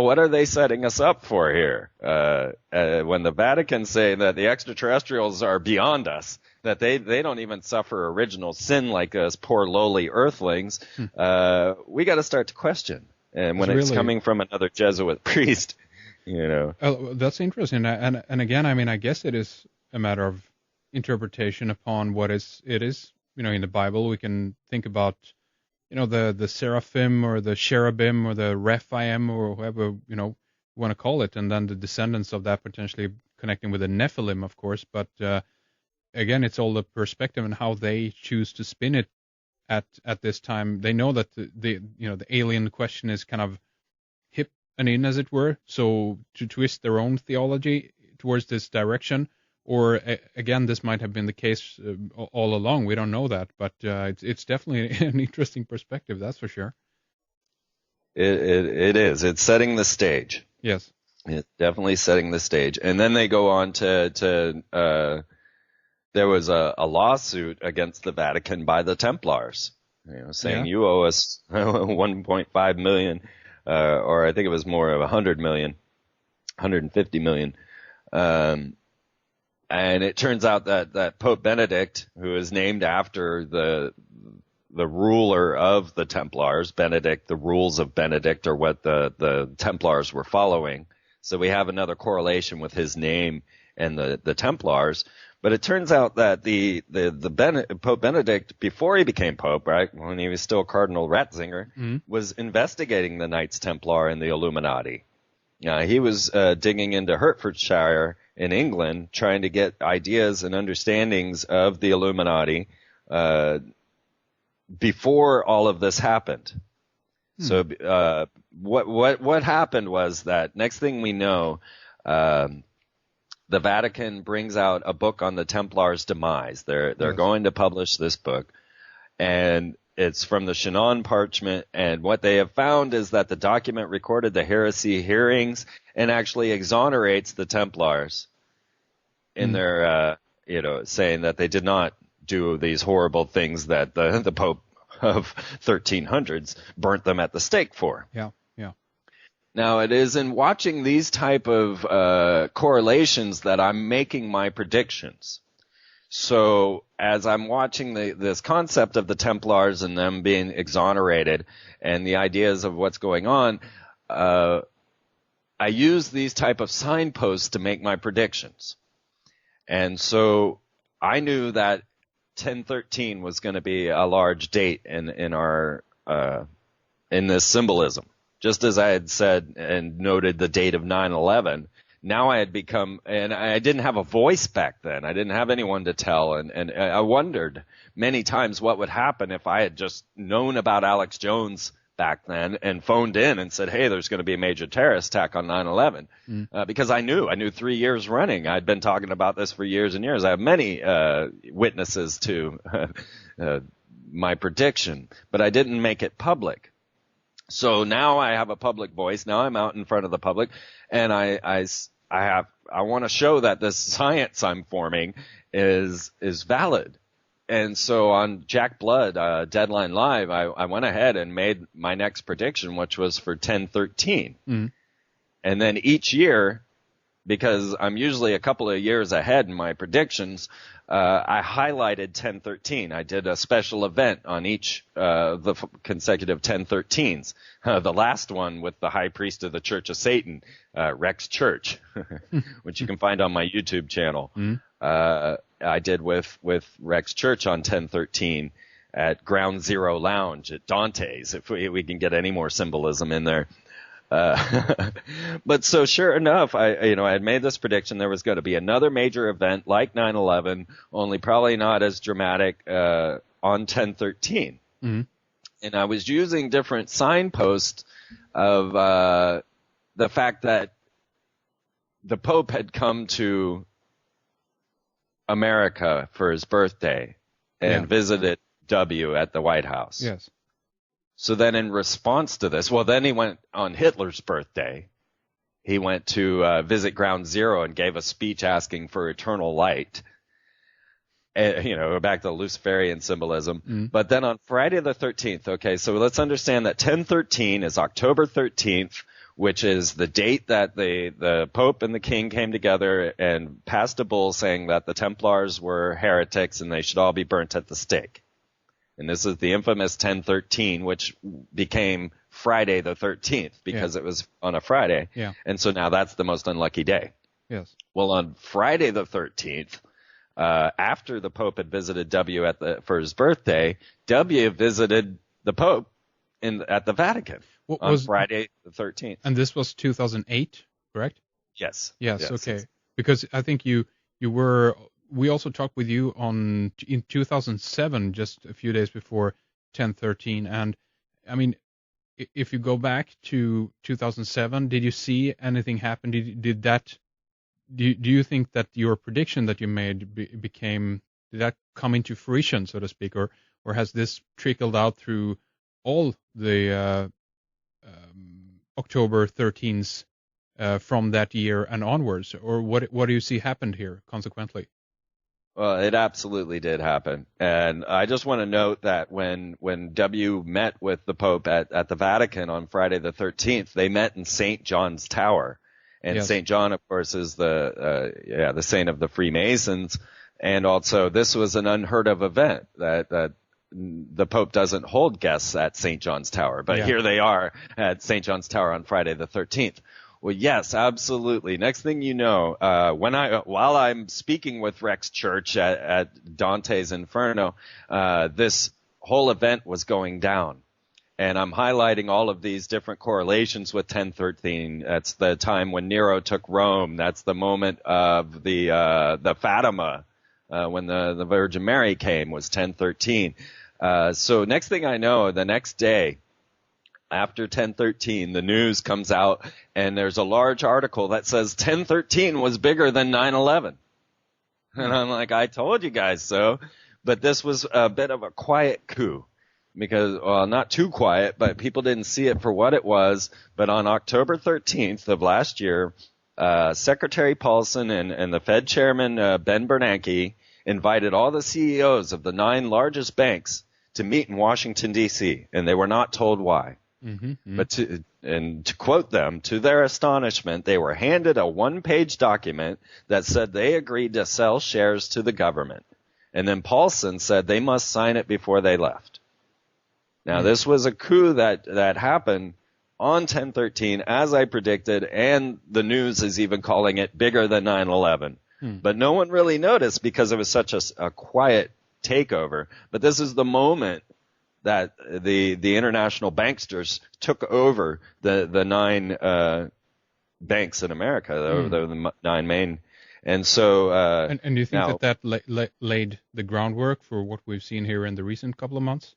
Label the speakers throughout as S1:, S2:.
S1: what are they setting us up for here? When the Vatican's saying that the extraterrestrials are beyond us, that they don't even suffer original sin like us poor lowly earthlings, we got to start to question. And when it's coming from another Jesuit priest,
S2: Oh, that's interesting. And again, I mean, I guess it is a matter of interpretation upon what it is. In the Bible, we can think about, the seraphim or the cherubim or the Rephaim or whoever, want to call it, and then the descendants of that potentially connecting with the Nephilim, of course. But again, it's all the perspective and how they choose to spin it at this time. They know that the alien question is kind of hip and in, as it were. So to twist their own theology towards this direction, or again, this might have been the case all along. We don't know that, but it's definitely an interesting perspective, that's for sure.
S1: It is. It's setting the stage.
S2: Yes.
S1: It's definitely setting the stage. And then they go on to there was a lawsuit against the Vatican by the Templars, saying you owe us 1.5 million, or I think it was more of 100 million, 150 million. And it turns out that Pope Benedict, who is named after the ruler of the Templars, Benedict, the rules of Benedict are what the Templars were following. So we have another correlation with his name and the Templars. But it turns out that Pope Benedict, before he became Pope, right, when he was still Cardinal Ratzinger, was investigating the Knights Templar and the Illuminati. He was digging into Hertfordshire in England, trying to get ideas and understandings of the Illuminati before all of this happened. So what happened was that next thing we know, the Vatican brings out a book on the Templars' demise. They're going to publish this book, and it's from the Chinon parchment, and what they have found is that the document recorded the heresy hearings and actually exonerates the Templars in their, saying that they did not do these horrible things that the Pope of 1300s burnt them at the stake for.
S2: Yeah.
S1: Now, it is in watching these type of correlations that I'm making my predictions. So as I'm watching this concept of the Templars and them being exonerated and the ideas of what's going on, I use these type of signposts to make my predictions. And so I knew that 1013 was going to be a large date in our in this symbolism. Just as I had said and noted the date of 9/11, now I had become, and I didn't have a voice back then. I didn't have anyone to tell, and I wondered many times what would happen if I had just known about Alex Jones back then and phoned in and said, hey, there's going to be a major terrorist attack on 9/11. Because I knew 3 years running. I'd been talking about this for years and years. I have many witnesses to my prediction, but I didn't make it public. So now I have a public voice. Now I'm out in front of the public, and I want to show that this science I'm forming is valid. And so on Jack Blood, Deadline Live, I went ahead and made my next prediction, which was for 1013. And then each year, because I'm usually a couple of years ahead in my predictions, I highlighted 1013. I did a special event on each the consecutive 1013s. The last one with the High Priest of the Church of Satan, Rex Church, which you can find on my YouTube channel. I did with Rex Church on 1013 at Ground Zero Lounge at Dante's, if we can get any more symbolism in there. But so sure enough, I had made this prediction there was going to be another major event like 9/11, only probably not as dramatic on 1013. And I was using different signposts of the fact that the Pope had come to America for his birthday and visited W at the White House.
S2: Yes.
S1: So then in response to this, then he went on Hitler's birthday. He went to visit Ground Zero and gave a speech asking for eternal light. Back to the Luciferian symbolism. But then on Friday the 13th, okay, so let's understand that 1013 is October 13th, which is the date that the Pope and the King came together and passed a bull saying that the Templars were heretics and they should all be burnt at the stake. And this is the infamous 1013, which became Friday the 13th because it was on a Friday.
S2: Yeah.
S1: And so now that's the most unlucky day.
S2: Yes.
S1: Well, on Friday the 13th, after the Pope had visited W for his birthday, W visited the Pope at the Vatican on Friday the 13th.
S2: And this was 2008, correct?
S1: Yes.
S2: Yes. Okay. Because I think we also talked with you in 2007, just a few days before 1013. And I mean, if you go back to 2007, did you see anything happen? Do you think that your prediction that you made did that come into fruition, so to speak, or has this trickled out through all the October 13th from that year and onwards, or what do you see happened here consequently?
S1: Well, it absolutely did happen. And I just want to note that when W met with the Pope at the Vatican on Friday the 13th, they met in St. John's Tower. And
S2: yes.
S1: St. John, of course, is the saint of the Freemasons. And also, this was an unheard of event that the Pope doesn't hold guests at St. John's Tower. But here they are at St. John's Tower on Friday the 13th. Well, yes, absolutely. Next thing you know, while I'm speaking with Rex Church at Dante's Inferno, this whole event was going down. And I'm highlighting all of these different correlations with 1013. That's the time when Nero took Rome. That's the moment of the Fatima, when the Virgin Mary came, was 1013. So next thing I know, the next day, after 1013, the news comes out, and there's a large article that says 1013 was bigger than 9/11. And I'm like, I told you guys so. But this was a bit of a quiet coup. Because, well, not too quiet, but people didn't see it for what it was. But on October 13th of last year, Secretary Paulson and the Fed chairman, Ben Bernanke, invited all the CEOs of the 9 largest banks to meet in Washington, D.C., and they were not told why. Mm-hmm. But to quote them, to their astonishment, they were handed a 1-page document that said they agreed to sell shares to the government. And then Paulson said they must sign it before they left. Now, this was a coup that happened on 1013, as I predicted, and the news is even calling it bigger than 9/11. But no one really noticed because it was such a quiet takeover. But this is the moment that the international banksters took over the 9 banks in America, the 9 main. And so,
S2: and do you think that laid the groundwork for what we've seen here in the recent couple of months?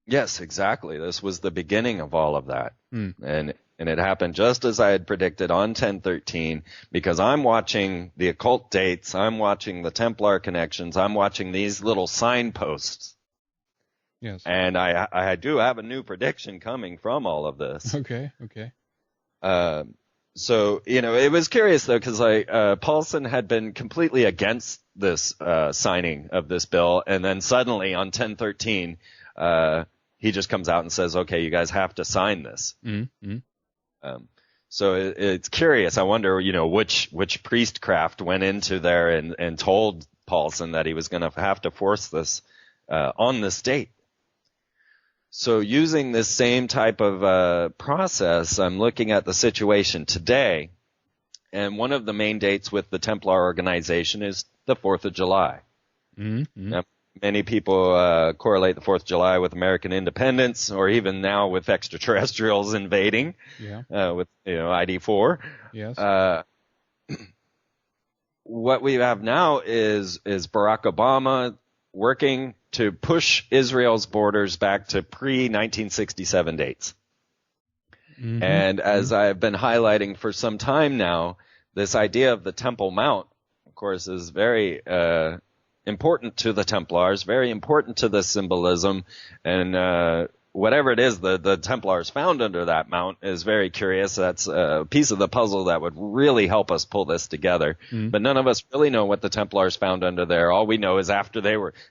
S1: Yes, exactly. This was the beginning of all of that. And it happened just as I had predicted on 1013, because I'm watching the occult dates, I'm watching the Templar connections, I'm watching these little signposts.
S2: Yes.
S1: And I do have a new prediction coming from all of this.
S2: Okay.
S1: So, it was curious, though, because Paulson had been completely against this signing of this bill, and then suddenly on 1013, he just comes out and says, okay, you guys have to sign this. Mm-hmm. So it's curious. I wonder, which priestcraft went into there and told Paulson that he was going to have to force this on the state. So using this same type of process, I'm looking at the situation today, and one of the main dates with the Templar organization is the 4th of July. Mm-hmm. Now, many people correlate the 4th of July with American independence, or even now with extraterrestrials invading, with ID4.
S2: Yes.
S1: What we have now is Barack Obama working to push Israel's borders back to pre-1967 dates. Mm-hmm. And as I've been highlighting for some time now, this idea of the Temple Mount, of course, is very important to the Templars, very important to the symbolism, and whatever it is the Templars found under that mount is very curious. That's a piece of the puzzle that would really help us pull this together. Mm. But none of us really know what the Templars found under there. All we know is after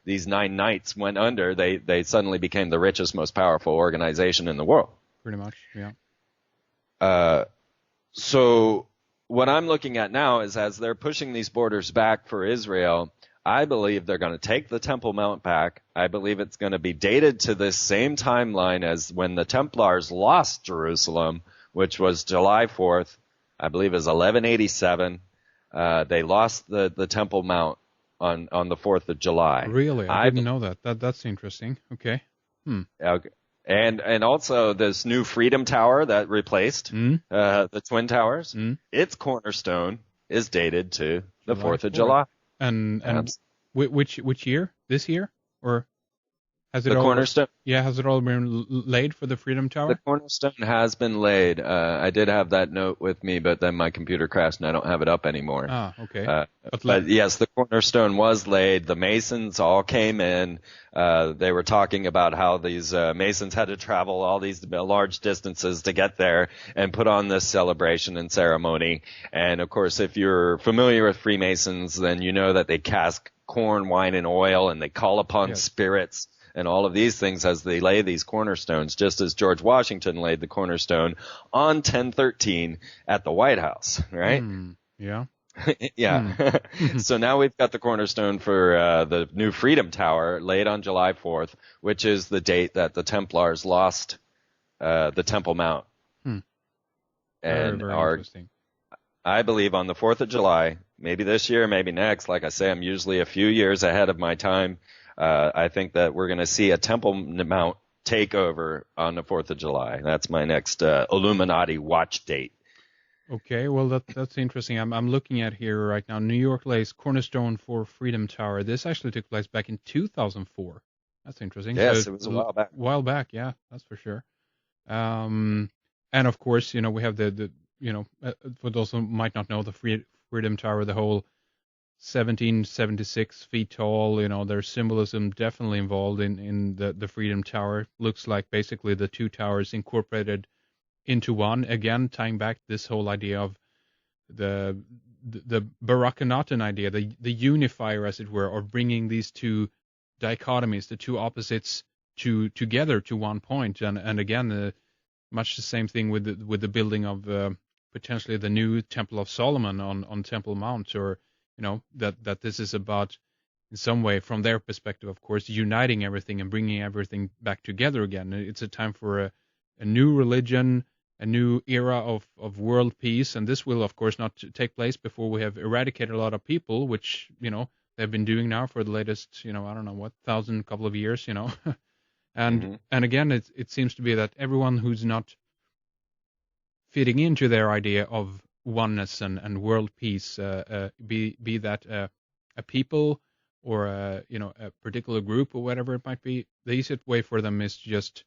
S1: these 9 knights went under, they suddenly became the richest, most powerful organization in the world.
S2: Pretty much, yeah.
S1: So what I'm looking at now is as they're pushing these borders back for Israel, I believe they're going to take the Temple Mount back. I believe it's going to be dated to this same timeline as when the Templars lost Jerusalem, which was July 4th, I believe it was 1187. They lost the Temple Mount on the 4th of July.
S2: Really? I didn't know that. That's interesting. Okay.
S1: Okay. And also this new Freedom Tower that replaced the Twin Towers, its cornerstone is dated to the 4th of July.
S2: And which year? This year? Or has it
S1: the cornerstone?
S2: Yeah, has it all been laid for the Freedom Tower?
S1: The cornerstone has been laid. I did have that note with me, but then my computer crashed and I don't have it up anymore.
S2: Ah, okay.
S1: But yes, the cornerstone was laid. The masons all came in. They were talking about how these masons had to travel all these large distances to get there and put on this celebration and ceremony. And of course, if you're familiar with Freemasons, then you know that they cast corn, wine, and oil, and they call upon spirits and all of these things as they lay these cornerstones, just as George Washington laid the cornerstone on 1013 at the White House, right?
S2: Yeah.
S1: Yeah. So now we've got the cornerstone for the new Freedom Tower laid on July 4th, which is the date that the Templars lost the Temple Mount. And
S2: very interesting.
S1: I believe on the 4th of July, maybe this year, maybe next, like I say, I'm usually a few years ahead of my time. I think that we're going to see a Temple Mount takeover on the 4th of July. That's my next Illuminati watch date.
S2: Okay, well, that's interesting. I'm looking at here right now. New York lays cornerstone for Freedom Tower. This actually took place back in 2004. That's interesting.
S1: Yes,
S2: so
S1: it was a while back.
S2: While back, yeah, that's for sure. And of course, we have the for those who might not know, the Freedom Tower, the whole 1776 feet tall, there's symbolism definitely involved in the Freedom Tower. Looks like basically the two towers incorporated into one, again tying back this whole idea of the Barakanaten idea, the unifier, as it were, or bringing these two dichotomies, the two opposites together to one point. And again, much the same thing with the building of potentially the new Temple of Solomon on Temple Mount, or that this is about, in some way, from their perspective, of course, uniting everything and bringing everything back together again. It's a time for a new religion, a new era of world peace, and this will, of course, not take place before we have eradicated a lot of people, which, they've been doing now for the latest, I don't know what, couple of years, and again, it seems to be that everyone who's not fitting into their idea of oneness and world peace, be that a people or a particular group or whatever it might be, the easiest way for them is just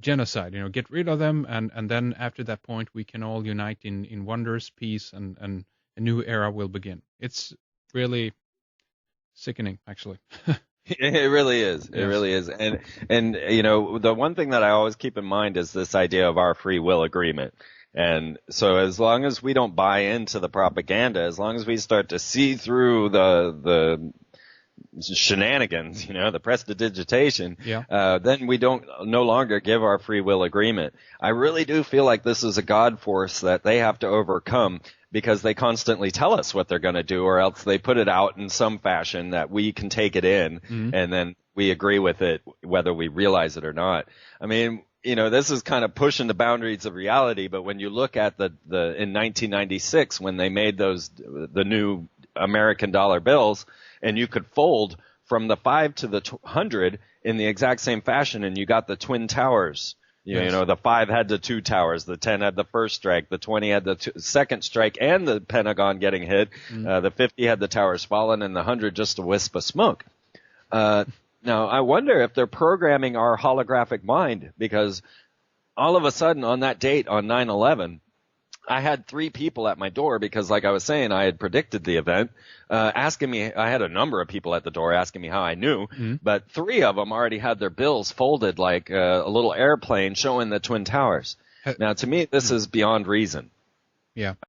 S2: genocide. Get rid of them, and then after that point we can all unite in wondrous peace, and a new era will begin. It's really sickening, actually.
S1: It really is. It really is. And the one thing that I always keep in mind is this idea of our free will agreement. And so as long as we don't buy into the propaganda, as long as we start to see through the shenanigans, the prestidigitation, then we don't no longer give our free will agreement. I really do feel like this is a God force that they have to overcome, because they constantly tell us what they're going to do, or else they put it out in some fashion that we can take it in, and then we agree with it whether we realize it or not. I mean, this is kind of pushing the boundaries of reality, but when you look at in 1996, when they made the new American dollar bills, and you could fold from the 5 to the 100 in the exact same fashion, and you got the Twin Towers. The 5 had the 2 towers, the 10 had the first strike, the 20 had the second strike and the Pentagon getting hit, the 50 had the towers fallen, and the 100 just a wisp of smoke. Now, I wonder if they're programming our holographic mind, because all of a sudden on that date, on 9/11, I had 3 people at my door, because like I was saying, I had predicted the event, asking me. I had a number of people at the door asking me how I knew, but 3 of them already had their bills folded like a little airplane showing the Twin Towers. Now, to me, this is beyond reason.
S2: Yeah.